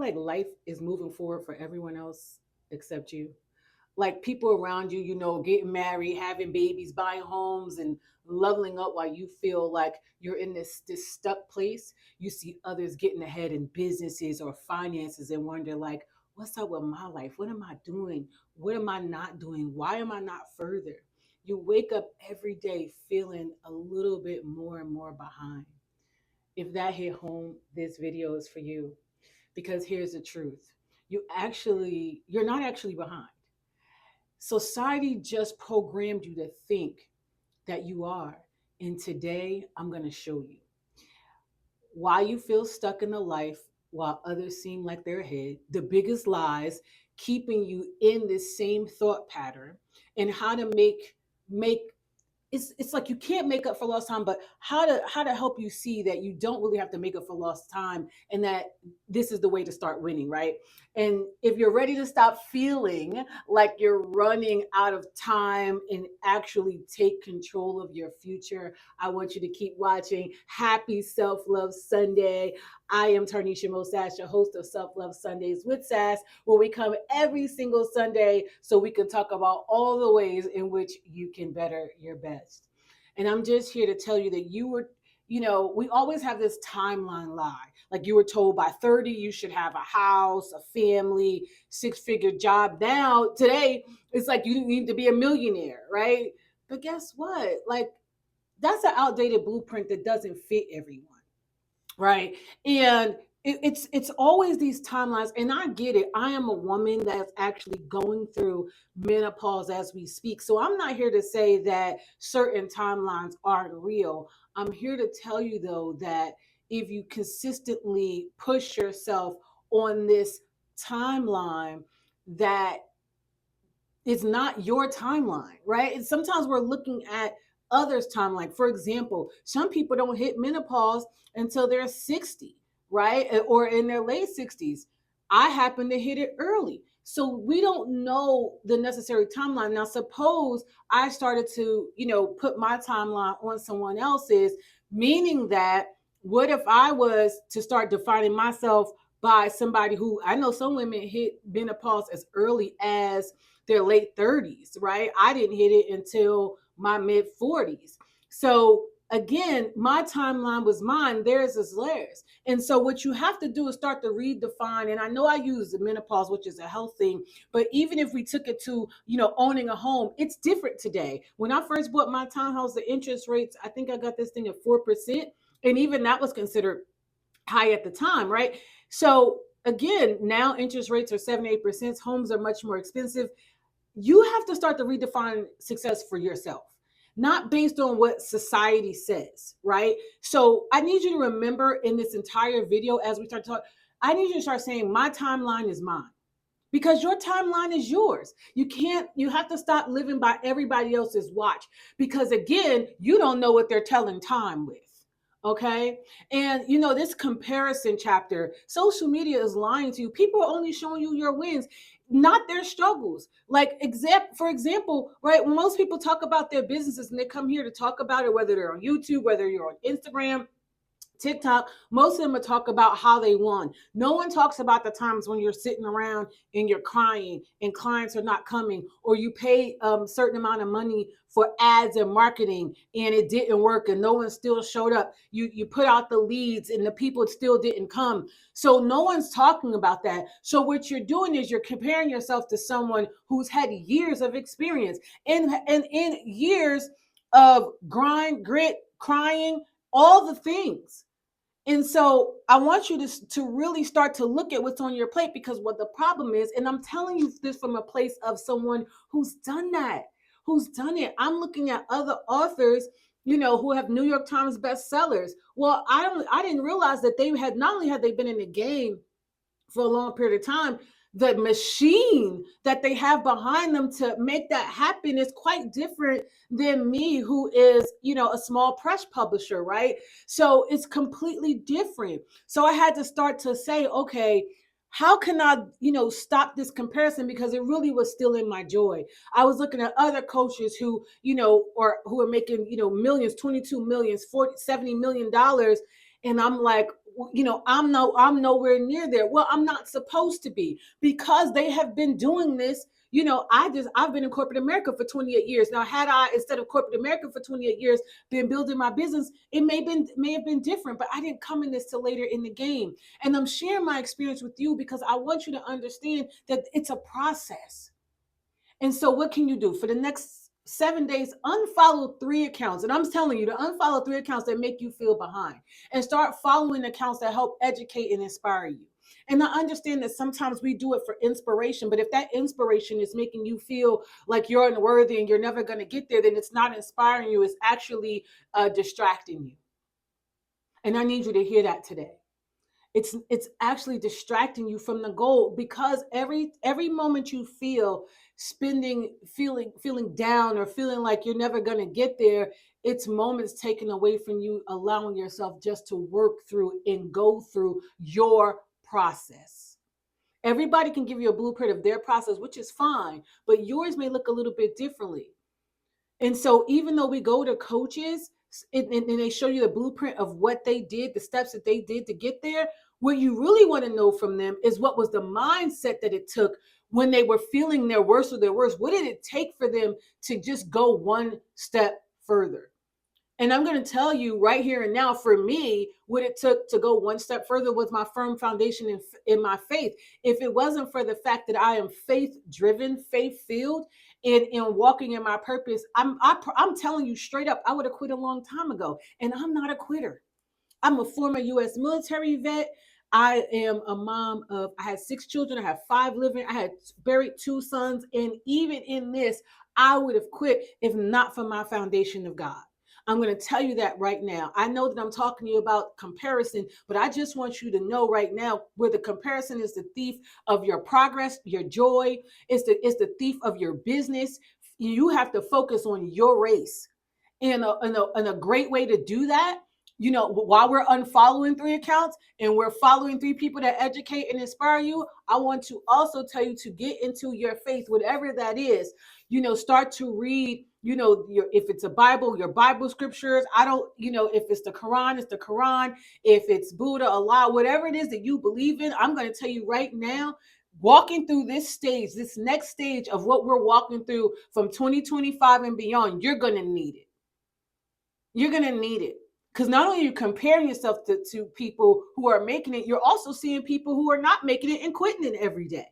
like life is moving forward for everyone else except you? Like people around you, getting married, having babies, buying homes, and leveling up while you feel like you're in this stuck place. You see others getting ahead in businesses or finances and wonder like, what's up with my life? What am I doing? What am I not doing? Why am I not further? You wake up every day feeling a little bit more and more behind. If that hit home, this video is for you because here's the truth. You're not actually behind. Society just programmed you to think that you are. And today I'm going to show you why you feel stuck in a life while others seem like they're ahead, the biggest lies keeping you in this same thought pattern, and how to make it's like you can't make up for lost time, but how to help you see that you don't really have to make up for lost time, and that this is the way to start winning, right? And if you're ready to stop feeling like you're running out of time and actually take control of your future, I want you to keep watching. Happy Self Love Sunday. I am Tarnisha Mosash, your host of Self Love Sundays with Sass, where we come every single Sunday so we can talk about all the ways in which you can better your best. And I'm just here to tell you that we always have this timeline lie. Like you were told by 30, you should have a house, a family, six-figure job. Now, today, it's like you need to be a millionaire, right? But guess what? Like, that's an outdated blueprint that doesn't fit everyone, right? And it's always these timelines, and I get it. I am a woman that's actually going through menopause as we speak, so I'm not here to say that certain timelines aren't real. I'm here to tell you though that if you consistently push yourself on this timeline, that it's not your timeline, right? And sometimes we're looking at others' timeline. For example, some people don't hit menopause until they're 60, right? Or in their late 60s. I happen to hit it early. So we don't know the necessary timeline. Now, suppose I started to, put my timeline on someone else's, meaning that what if I was to start defining myself by somebody who I know some women hit menopause as early as their late 30s, right? I didn't hit it until my mid 40s. So again, my timeline was mine, theirs is theirs. And so what you have to do is start to redefine. And I know I use the menopause, which is a health thing, but even if we took it to, owning a home, it's different today. When I first bought my townhouse, the interest rates, I think I got this thing at 4%. And even that was considered high at the time, right? So again, now interest rates are 7, 8%. Homes are much more expensive. You have to start to redefine success for yourself, not based on what society says, right? So I need you to remember in this entire video, as we start to talk, I need you to start saying, my timeline is mine. Because your timeline is yours. You have to stop living by everybody else's watch. Because again, you don't know what they're telling time with. Okay. And this comparison chapter, social media is lying to you. People are only showing you your wins, not their struggles. Like for example, right, when most people talk about their businesses and they come here to talk about it, whether they're on YouTube, whether you're on Instagram, TikTok, most of them will talk about how they won. No one talks about the times when you're sitting around and you're crying and clients are not coming, or you pay a certain amount of money for ads and marketing and it didn't work and no one still showed up. You put out the leads and the people still didn't come. So no one's talking about that. So what you're doing is you're comparing yourself to someone who's had years of experience and in years of grind, grit, crying, all the things. And so I want you to really start to look at what's on your plate, because what the problem is, and I'm telling you this from a place of someone who's done that, who's done it. I'm looking at other authors, who have New York Times bestsellers. Well, I didn't realize that they had, not only had they been in the game for a long period of time, the machine that they have behind them to make that happen is quite different than me, who is, a small press publisher, right? So it's completely different. So I had to start to say, okay, how can I, stop this comparison? Because it really was still in my joy. I was looking at other coaches who, or who are making, millions, 22 millions, 40, $70 million. And I'm like, I'm nowhere near there. Well, I'm not supposed to be, because they have been doing this. I've been in corporate America for 28 years. Now, had I, instead of corporate America for 28 years, been building my business, it may have been different, but I didn't come in this till later in the game. And I'm sharing my experience with you because I want you to understand that it's a process. And so, what can you do for the next 7 days? Unfollow 3 accounts. And I'm telling you to unfollow 3 accounts that make you feel behind, and start following accounts that help educate and inspire you. And I understand that sometimes we do it for inspiration, but if that inspiration is making you feel like you're unworthy and you're never going to get there, then it's not inspiring you. It's actually distracting you. And I need you to hear that today. It's actually distracting you from the goal, because every moment you feel feeling down or feeling like you're never going to get there, it's moments taken away from you allowing yourself just to work through and go through your process. Everybody can give you a blueprint of their process, which is fine, but yours may look a little bit differently. And so, even though we go to coaches and they show you the blueprint of what they did, the steps that they did to get there, what you really want to know from them is what was the mindset that it took when they were feeling their worst or their worst. What did it take for them to just go one step further? And I'm going to tell you right here and now, for me, what it took to go one step further was my firm foundation in my faith. If it wasn't for the fact that I am faith driven, faith filled, in walking in my purpose, I'm telling you straight up, I would have quit a long time ago. And I'm not a quitter. I'm a former U.S. military vet. I am a mom of, I had 6 children. I have 5 living. I had buried 2 sons. And even in this, I would have quit if not for my foundation of God. I'm going to tell you that right now. I know that I'm talking to you about comparison, but I just want you to know right now, where the comparison is the thief of your progress, your joy, it's the thief of your business. You have to focus on your race. And a great way to do that, while we're unfollowing 3 accounts and we're following 3 people that educate and inspire you, I want to also tell you to get into your faith, whatever that is. Start to read, if it's a Bible, your Bible scriptures. I don't, if it's the Quran, it's the Quran. If it's Buddha, Allah, whatever it is that you believe in, I'm going to tell you right now, walking through this stage, this next stage of what we're walking through from 2025 and beyond, you're going to need it. You're going to need it. Because not only are you comparing yourself to people who are making it, you're also seeing people who are not making it and quitting it every day.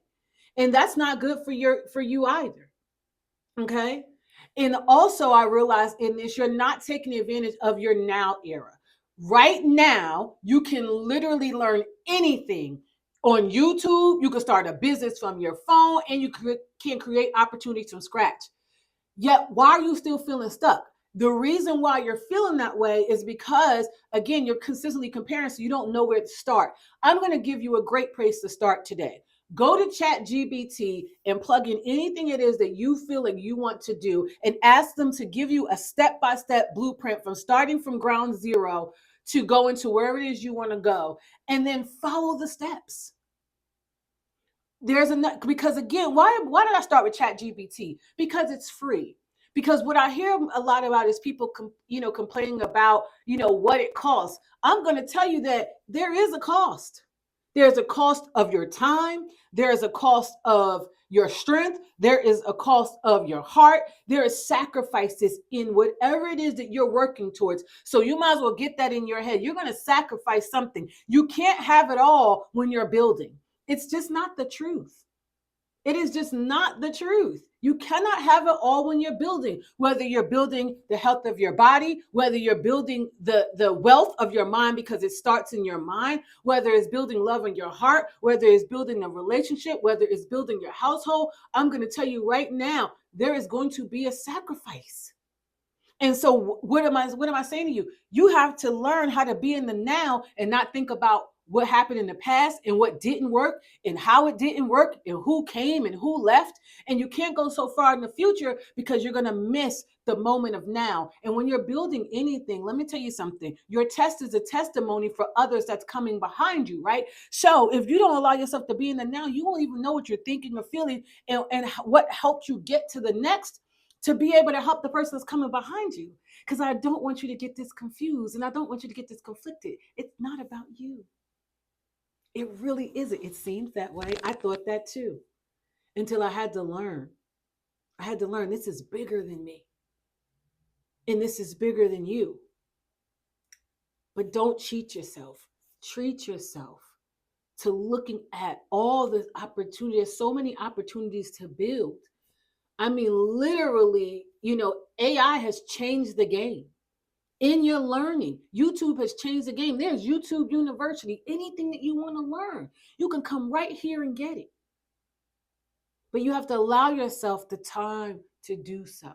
And that's not good for you either. Okay. And also, I realized in this, you're not taking advantage of your now era. Right now, you can literally learn anything on YouTube. You can start a business from your phone, and you can create opportunities from scratch. Yet, why are you still feeling stuck? The reason why you're feeling that way is because, again, you're consistently comparing, so you don't know where to start. I'm going to give you a great place to start today. Go to ChatGPT and plug in anything it is that you feel like you want to do, and ask them to give you a step-by-step blueprint from starting from ground zero to go into wherever it is you want to go, and then follow the steps. Because again, why did I start with ChatGPT? Because it's free. Because what I hear a lot about is people complaining about what it costs. I'm going to tell you that there is a cost. There's a cost of your time. There is a cost of your strength. There is a cost of your heart. There is sacrifices in whatever it is that you're working towards. So you might as well get that in your head. You're going to sacrifice something. You can't have it all when you're building. It's just not the truth. It is just not the truth. You cannot have it all when you're building, whether you're building the health of your body, whether you're building the wealth of your mind, because it starts in your mind, whether it's building love in your heart, whether it's building a relationship, whether it's building your household. I'm going to tell you right now, there is going to be a sacrifice. And so what am I saying to you? You have to learn how to be in the now and not think about what happened in the past and what didn't work and how it didn't work and who came and who left. And you can't go so far in the future because you're going to miss the moment of now. And when you're building anything, let me tell you something. Your test is a testimony for others that's coming behind you, right? So if you don't allow yourself to be in the now, you won't even know what you're thinking or feeling and what helped you get to the next, to be able to help the person that's coming behind you. Because I don't want you to get this confused and I don't want you to get this conflicted. It's not about you. It really isn't. It seems that way. I thought that too until I had to learn. I had to learn this is bigger than me and this is bigger than you. But don't cheat yourself. Treat yourself to looking at all the opportunities, so many opportunities to build. I mean, literally, AI has changed the game in your learning. YouTube has changed the game. There's YouTube University. Anything that you want to learn, you can come right here and get it. But you have to allow yourself the time to do so.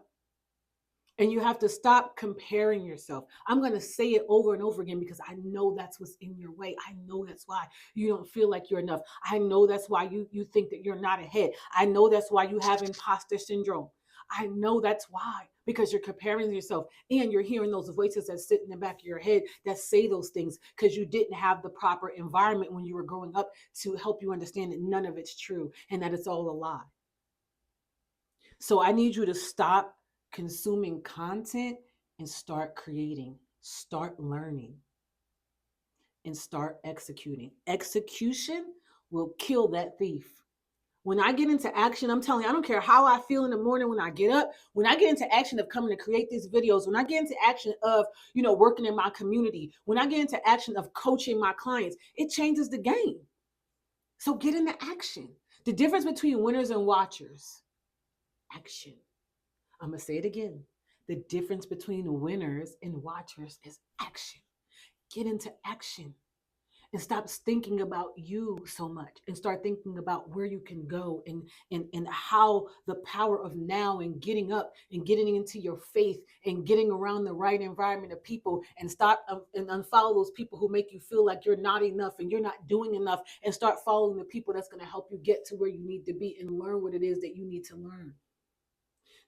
And you have to stop comparing yourself. I'm going to say it over and over again because I know that's what's in your way. I know that's why you don't feel like you're enough. I know that's why you think that you're not ahead. I know that's why you have imposter syndrome. I know that's why, because you're comparing yourself and you're hearing those voices that sit in the back of your head that say those things because you didn't have the proper environment when you were growing up to help you understand that none of it's true and that it's all a lie. So I need you to stop consuming content and start creating, start learning, and start executing. Execution will kill that thief. When I get into action, I'm telling you, I don't care how I feel in the morning when I get up, when I get into action of coming to create these videos, when I get into action of, working in my community, when I get into action of coaching my clients, it changes the game. So get into action. The difference between winners and watchers, action. I'm going to say it again. The difference between winners and watchers is action. Get into action and stop thinking about you so much and start thinking about where you can go and how the power of now and getting up and getting into your faith and getting around the right environment of people and stop and unfollow those people who make you feel like you're not enough and you're not doing enough and start following the people that's going to help you get to where you need to be and learn what it is that you need to learn.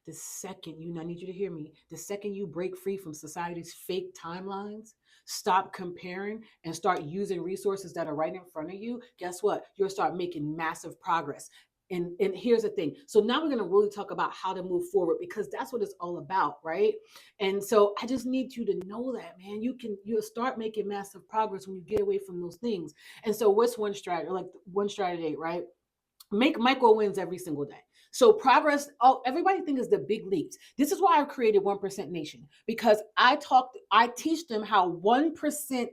The second I need you to hear me, the second you break free from society's fake timelines, stop comparing and start using resources that are right in front of you, guess what? You'll start making massive progress. And here's the thing. So now we're going to really talk about how to move forward because that's what it's all about, right? And so I just need you to know that, man, you'll start making massive progress when you get away from those things. And so what's one strategy, like one strategy, right? Make micro wins every single day. So progress, everybody thinks is the big leaps. This is why I created 1% Nation, because I teach them how 1%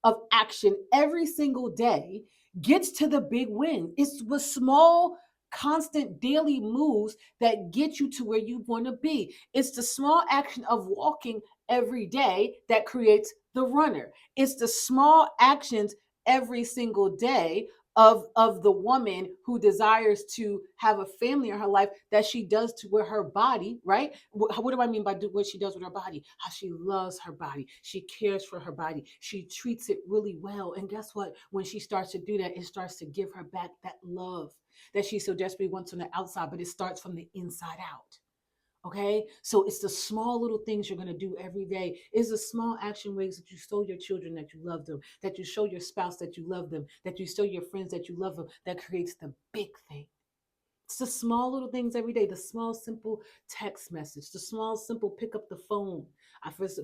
of action every single day gets to the big win. It's the small, constant daily moves that get you to where you want to be. It's the small action of walking every day that creates the runner. It's the small actions every single day of the woman who desires to have a family in her life that she does to with her body, right? What do I mean by what she does with her body? How she loves her body, she cares for her body, she treats it really well. And guess what? When she starts to do that, it starts to give her back that love that she so desperately wants on the outside, but it starts from the inside out. Okay, so it's the small little things you're going to do every day. It's the small action ways that you show your children that you love them, that you show your spouse that you love them, that you show your friends that you love them, that creates the big thing. It's the small little things every day, the small, simple text message, the small, simple pick up the phone.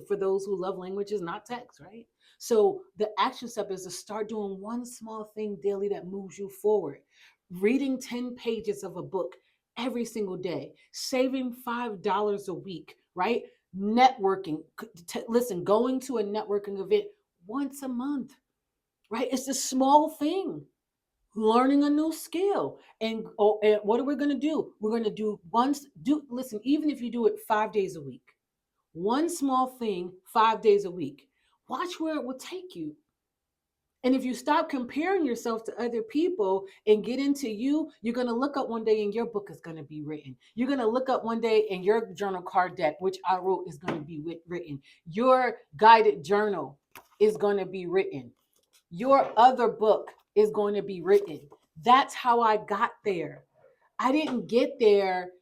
For those who love languages, not text, right? So the action step is to start doing one small thing daily that moves you forward. Reading 10 pages of a book every single day, saving $5 a week, right? Networking. Listen, going to a networking event once a month, right? It's a small thing. Learning a new skill. And what are we going to do? We're going to listen, even if you do it 5 days a week, one small thing 5 days a week, watch where it will take you. And if you stop comparing yourself to other people and get into you, you're going to look up one day and your book is going to be written. You're going to look up one day and your journal card deck, which I wrote, is going to be written. Your guided journal is going to be written. Your other book is going to be written. That's how I got there. I didn't get there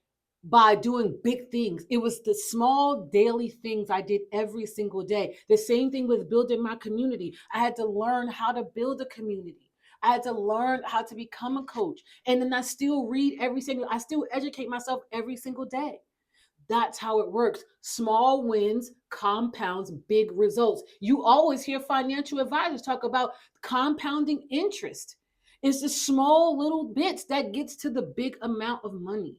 by doing big things. It was the small daily things I did every single day. The same thing with building my community. I had to learn how to build a community. I had to learn how to become a coach. And then I still read I still educate myself every single day. That's how it works. Small wins compounds big results. You always hear financial advisors talk about compounding interest. It's the small little bits that gets to the big amount of money,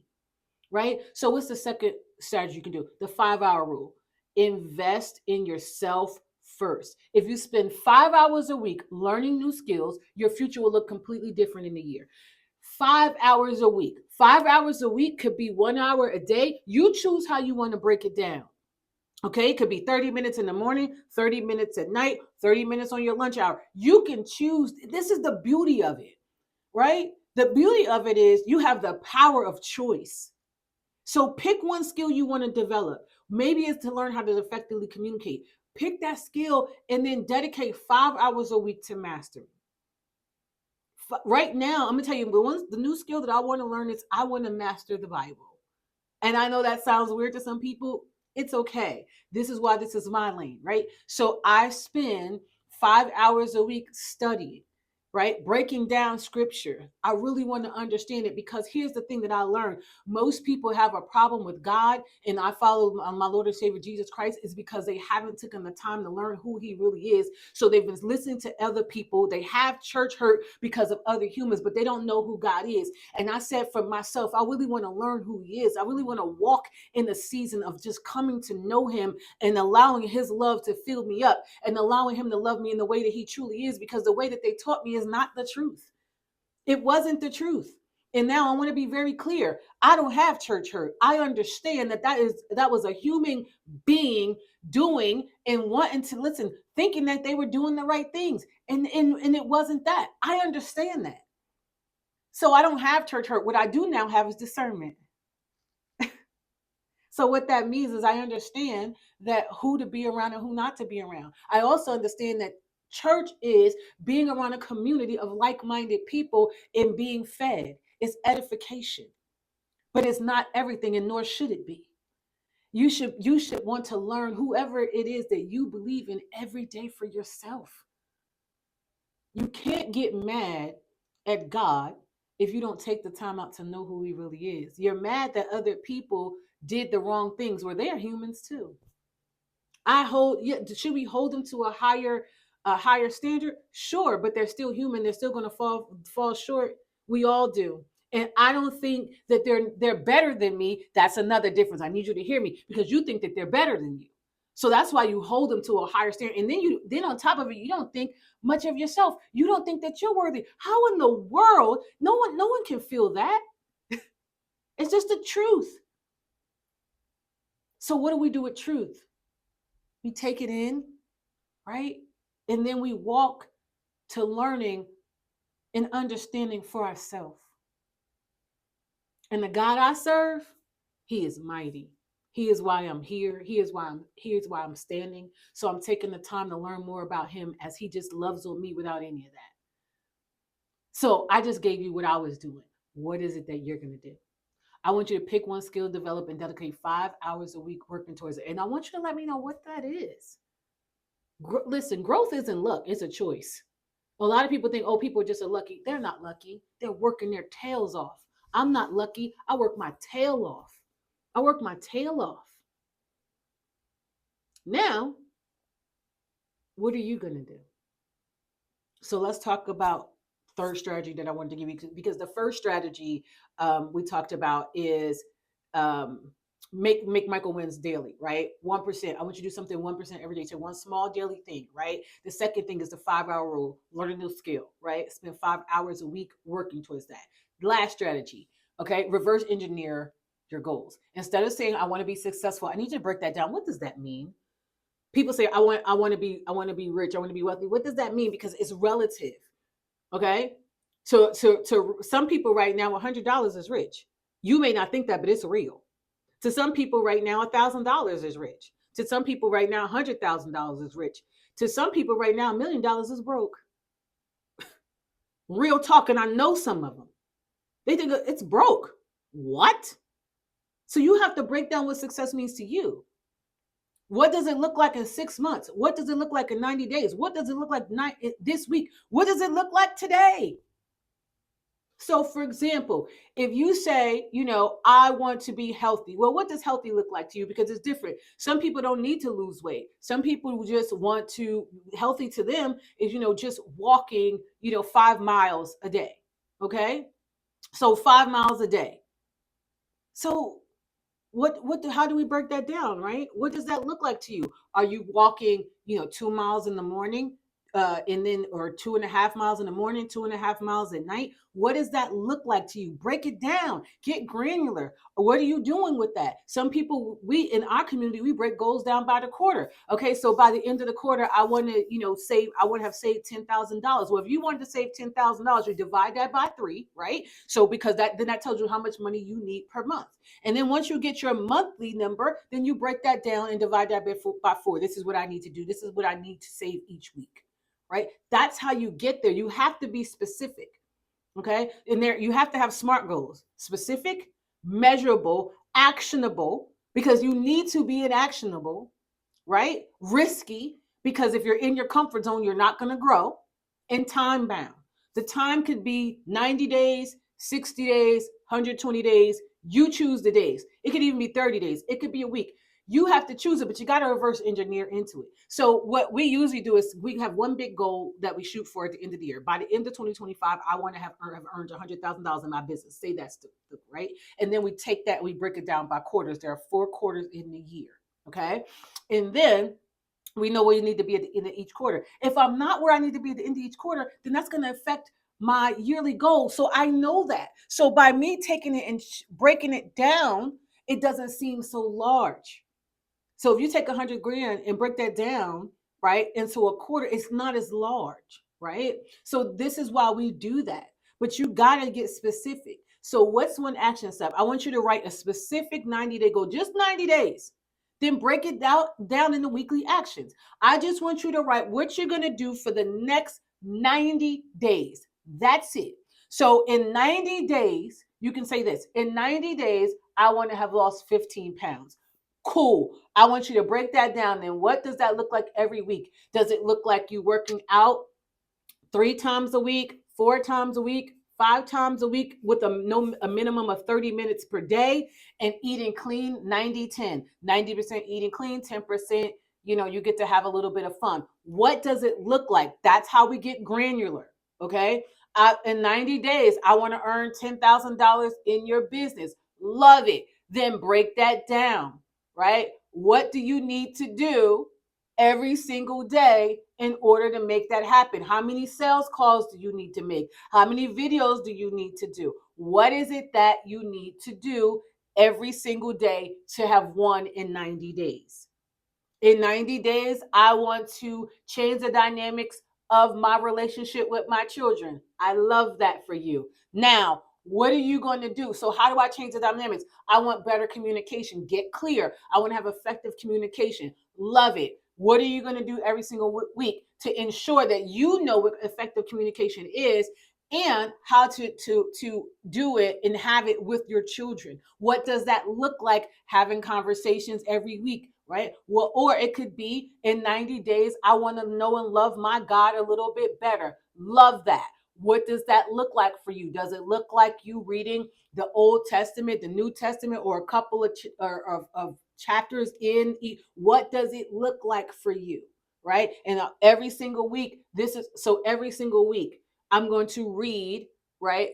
right? So what's the second strategy you can do? The 5-hour rule. Invest in yourself first. If you spend 5 hours a week learning new skills, your future will look completely different in a year. 5 hours a week. 5 hours a week could be 1 hour a day. You choose how you want to break it down. Okay, it could be 30 minutes in the morning, 30 minutes at night, 30 minutes on your lunch hour. You can choose. This is the beauty of it, right? The beauty of it is you have the power of choice. So pick one skill you want to develop. Maybe it's to learn how to effectively communicate. Pick that skill and then dedicate 5 hours a week to mastery. Right now, I'm gonna tell you the new skill that I want to learn is I want to master the Bible. And I know that sounds weird to some people. It's okay. This is why this is my lane, right? So I spend 5 hours a week studying, right? Breaking down scripture. I really want to understand it because here's the thing that I learned. Most people have a problem with God, and I follow my Lord and Savior Jesus Christ is because they haven't taken the time to learn who he really is. So they've been listening to other people. They have church hurt because of other humans, but they don't know who God is. And I said for myself, I really want to learn who he is. I really want to walk in the season of just coming to know him and allowing his love to fill me up and allowing him to love me in the way that he truly is, because the way that they taught me is not the truth. It wasn't the truth. And now I want to be very clear. I don't have church hurt. I understand that was a human being doing and wanting to listen, thinking that they were doing the right things. And it wasn't that. I understand that. So I don't have church hurt. What I do now have is discernment. So what that means is I understand that who to be around and who not to be around. I also understand that church is being around a community of like-minded people and being fed. It's edification, but it's not everything, and nor should it be. You should want to learn whoever it is that you believe in every day for yourself. You can't get mad at God if you don't take the time out to know who he really is. You're mad that other people did the wrong things where they are humans too. Should we hold them to a higher standard? Sure, but they're still human. They're still going to fall short. We all do. And I don't think that they're better than me. That's another difference. I need you to hear me, because you think that they're better than you. So that's why you hold them to a higher standard. And then on top of it, you don't think much of yourself. You don't think that you're worthy. How in the world? No one can feel that. It's just the truth. So what do we do with truth? We take it in, right? And then we walk to learning and understanding for ourselves. And the God I serve, he is mighty. He is why I'm here. He is why I'm standing. So I'm taking the time to learn more about him, as he just loves on me without any of that. So I just gave you what I was doing. What is it that you're going to do? I want you to pick one skill, develop, and dedicate 5 hours a week working towards it. And I want you to let me know what that is. Listen, growth isn't luck, it's a choice. A lot of people think, oh, people just are lucky. They're not lucky. They're working their tails off. I'm not lucky. I work my tail off. I work my tail off. Now, what are you going to do? So let's talk about third strategy that I wanted to give you, because the first strategy we talked about is um, make micro wins daily, right? 1%. I want you to do something 1% every day. So one small daily thing, right? The second thing is the 5-hour rule. Learn a new skill, right? Spend 5 hours a week working towards that. Last strategy, okay? Reverse engineer your goals. Instead of saying I want to be successful, I need you to break that down. What does that mean? People say I want to be rich, I want to be wealthy. What does that mean? Because it's relative. Okay? To some people right now, $100 is rich. You may not think that, but it's real. To some people right now, $1,000 is rich. To some people right now, $100,000 is rich. To some people right now, $1,000,000 is broke. Real talk, and I know some of them. They think it's broke. What? So you have to break down what success means to you. What does it look like in 6 months? What does it look like in 90 days? What does it look like this week? What does it look like today? So, for example, if you say, I want to be healthy, well, what does healthy look like to you? Because it's different. Some people don't need to lose weight. Some people just want to, healthy to them is, just walking, 5 miles a day. Okay. So 5 miles a day. So how do we break that down, right? What does that look like to you? Are you walking 2 miles in the morning, and then, or 2.5 miles in the morning, 2.5 miles at night? What does that look like to you? Break it down, get granular. What are you doing with that? Some people, we in our community, we break goals down by the quarter. Okay, so by the end of the quarter, I want to save, I want to have saved $10,000. Well, if you wanted to save $10,000, you divide that by 3, right? So because that tells you how much money you need per month. And then once you get your monthly number, then you break that down and divide that by 4. This is what I need to do. This is what I need to save each week, right? That's how you get there. You have to be specific, okay? And there, you have to have SMART goals: specific, measurable, actionable, because you need to be in actionable, right? Risky, because if you're in your comfort zone, you're not going to grow. And time bound. The time could be 90 days, 60 days, 120 days. You choose the days. It could even be 30 days. It could be a week. You have to choose it, but you got to reverse engineer into it. So what we usually do is we have one big goal that we shoot for at the end of the year. By the end of 2025, I want to have earned $100,000 in my business. Say that's right. And then we take that, we break it down by quarters. There are 4 quarters in the year. Okay. And then we know where you need to be at the end of each quarter. If I'm not where I need to be at the end of each quarter, then that's going to affect my yearly goal. So I know that. So by me taking it and breaking it down, it doesn't seem so large. So if you take 100 grand and break that down, right, into a quarter, it's not as large, right? So this is why we do that. But you got to get specific. So what's one action step? I want you to write a specific 90-day goal, just 90 days. Then break it down into weekly actions. I just want you to write what you're going to do for the next 90 days. That's it. So in 90 days, you can say this: in 90 days, I want to have lost 15 pounds. Cool. I want you to break that down. Then what does that look like every week? Does it look like you working out 3 times a week, 4 times a week, 5 times a week with a minimum of 30 minutes per day, and eating clean 90-10? 90% eating clean, 10%, you get to have a little bit of fun. What does it look like? That's how we get granular. Okay. In 90 days, I want to earn $10,000 in your business. Love it. Then break that down, right? What do you need to do every single day in order to make that happen? How many sales calls do you need to make? How many videos do you need to do? What is it that you need to do every single day to have won in 90 days? In 90 days, I want to change the dynamics of my relationship with my children. I love that for you. Now, what are you going to do? So, how do I change the dynamics? I want better communication. Get clear. I want to have effective communication. Love it. What are you going to do every single week to ensure that you know what effective communication is, and how to do it and have it with your children? What does that look like? Having conversations every week, right? Well, or it could be in 90 days, I want to know and love my God a little bit better. Love that. What does that look like for you? Does it look like you reading the Old Testament, the New Testament, or a couple of chapters in each? What does it look like for you, right? And every single week, every single week, I'm going to read, right,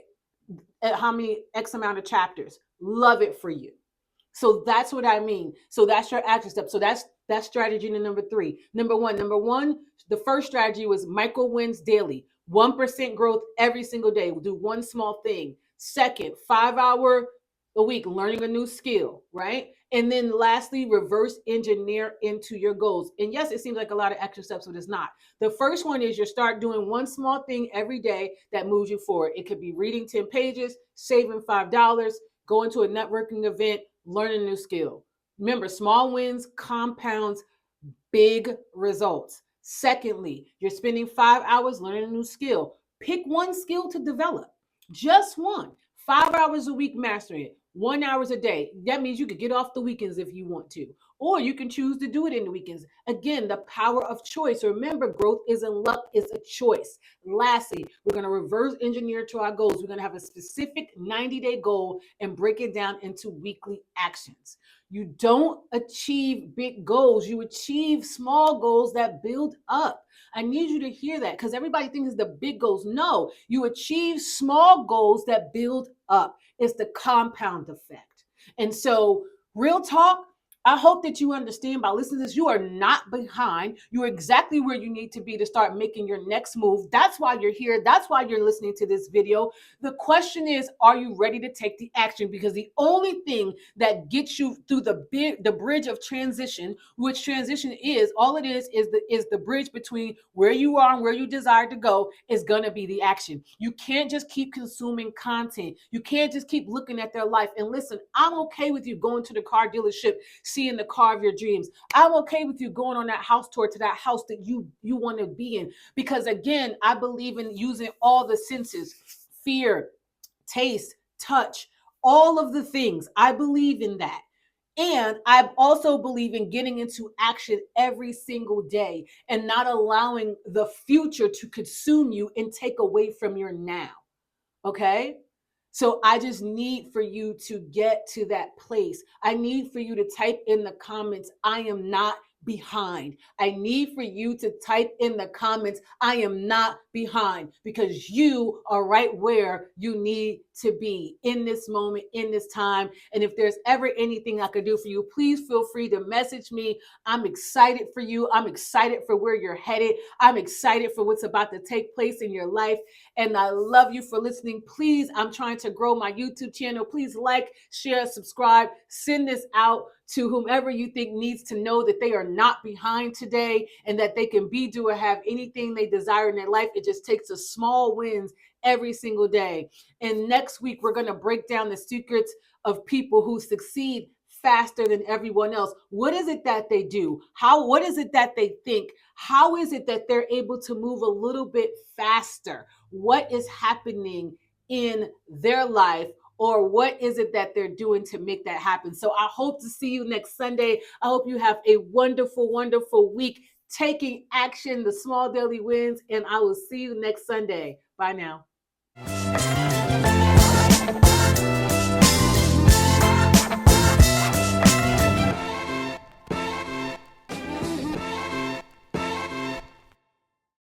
how many X amount of chapters. Love it for you. So that's what I mean. So that's your action step. So that's strategy number 3. Number one, the first strategy was micro wins daily. 1% growth every single day. We'll do one small thing. Second, 5-hour a week learning a new skill, right? And then lastly, reverse engineer into your goals. And yes, it seems like a lot of extra steps, but it's not. The first one is you start doing one small thing every day that moves you forward. It could be reading 10 pages, saving $5, going to a networking event, learn a new skill. Remember, small wins compounds big results. Secondly, you're spending 5 hours learning a new skill. Pick one skill to develop, just one. 5 hours a week mastering it, 1 hour a day. That means you could get off the weekends if you want to. or you can choose to do it in the weekends. Again, the power of choice. Remember, growth isn't luck, it's a choice. Lastly, we're going to reverse engineer to our goals. We're going to have a specific 90-day goal and break it down into weekly actions. You don't achieve big goals, you achieve small goals that build up. I need you to hear that because everybody thinks it's the big goals. No, you achieve small goals that build up. It's the compound effect. And so, real talk, I hope that you understand by listening to this, you are not behind. You're exactly where you need to be to start making your next move. That's why you're here. That's why you're listening to this video. The question is, are you ready to take the action? Because the only thing that gets you through the bridge of transition, which transition is, all it is the bridge between where you are and where you desire to go, is gonna be the action. You can't just keep consuming content. You can't just keep looking at their life. And listen, I'm okay with you going to the car dealership, seeing the car of your dreams. I'm okay with you going on that house tour to that house that you want to be in. Because again, I believe in using all the senses: fear, taste, touch, all of the things. I believe in that. And I also believe in getting into action every single day and not allowing the future to consume you and take away from your now. Okay. So I just need for you to get to that place. I need for you to type in the comments, I am not behind. I need for you to type in the comments, I am not behind, because you are right where you need to be in this moment, in this time. And if there's ever anything I could do for you, please feel free to message me. I'm excited for you. I'm excited for where you're headed. I'm excited for what's about to take place in your life. And I love you for listening. Please, I'm trying to grow my YouTube channel. Please like, share, subscribe, send this out to whomever you think needs to know that they are not behind today and that they can be, do, or have anything they desire in their life. It just takes a small wins every single day. And next week, we're going to break down the secrets of people who succeed faster than everyone else. What is it that they do? What is it that they think? How is it that they're able to move a little bit faster? What is happening in their life, or what is it that they're doing to make that happen? So I hope to see you next Sunday. I hope you have a wonderful, wonderful week taking action, the small daily wins, and I will see you next Sunday. Bye now.